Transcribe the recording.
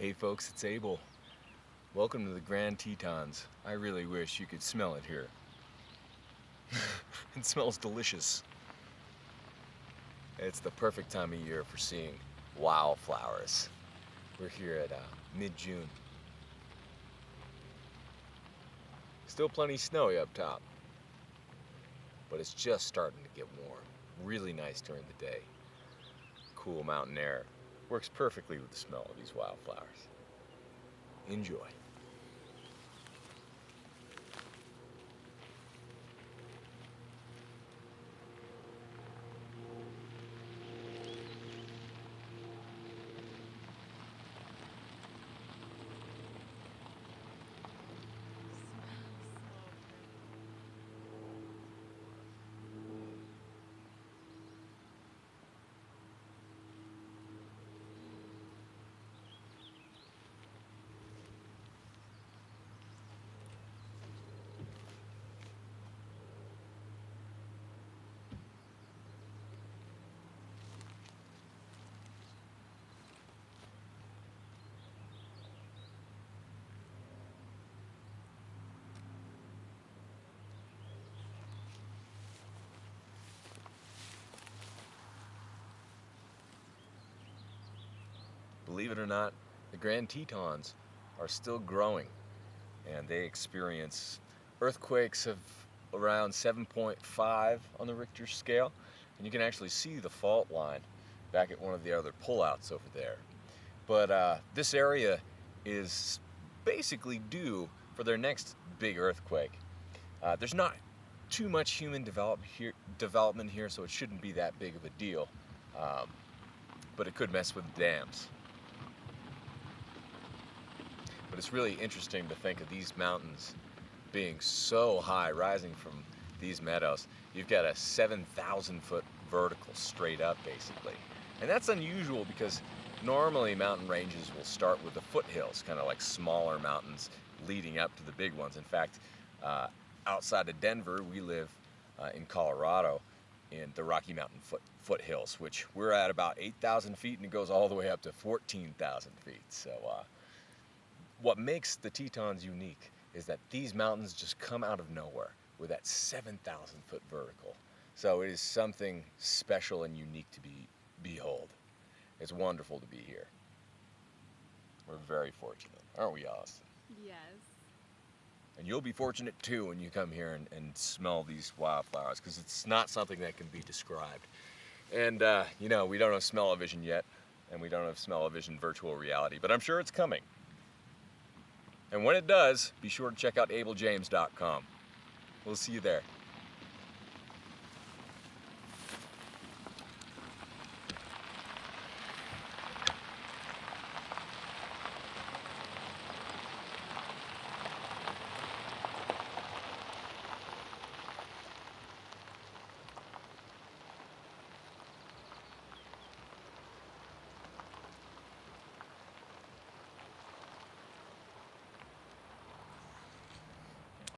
Hey folks, it's Abel. Welcome to the Grand Tetons. I really wish you could smell it here. It smells delicious. It's the perfect time of year for seeing wildflowers. We're here at mid-June. Still plenty snowy up top, but it's just starting to get warm. Really nice during the day. Cool mountain air works perfectly with the smell of these wildflowers. Enjoy. Believe it or not, the Grand Tetons are still growing, and they experience earthquakes of around 7.5 on the Richter scale, and you can actually see the fault line back at one of the other pullouts over there. But this area is basically due for their next big earthquake. There's not too much human development here, so it shouldn't be that big of a deal, but it could mess with dams. But it's really interesting to think of these mountains being so high, rising from these meadows. You've got a 7,000 foot vertical straight up, basically. And that's unusual because normally mountain ranges will start with the foothills, kind of like smaller mountains leading up to the big ones. In fact, outside of Denver, we live in Colorado in the Rocky Mountain foothills, which we're at about 8,000 feet, and it goes all the way up to 14,000 feet. So what makes the Tetons unique is that these mountains just come out of nowhere with that 7,000 foot vertical. So it is something special and unique to behold. It's wonderful to be here. We're very fortunate, aren't we, Austin? Yes. And you'll be fortunate too when you come here and smell these wildflowers, because it's not something that can be described. And you know, we don't have smell-o-vision yet, and we don't have smell-o-vision virtual reality, but I'm sure it's coming. And when it does, be sure to check out abeljames.com. We'll see you there.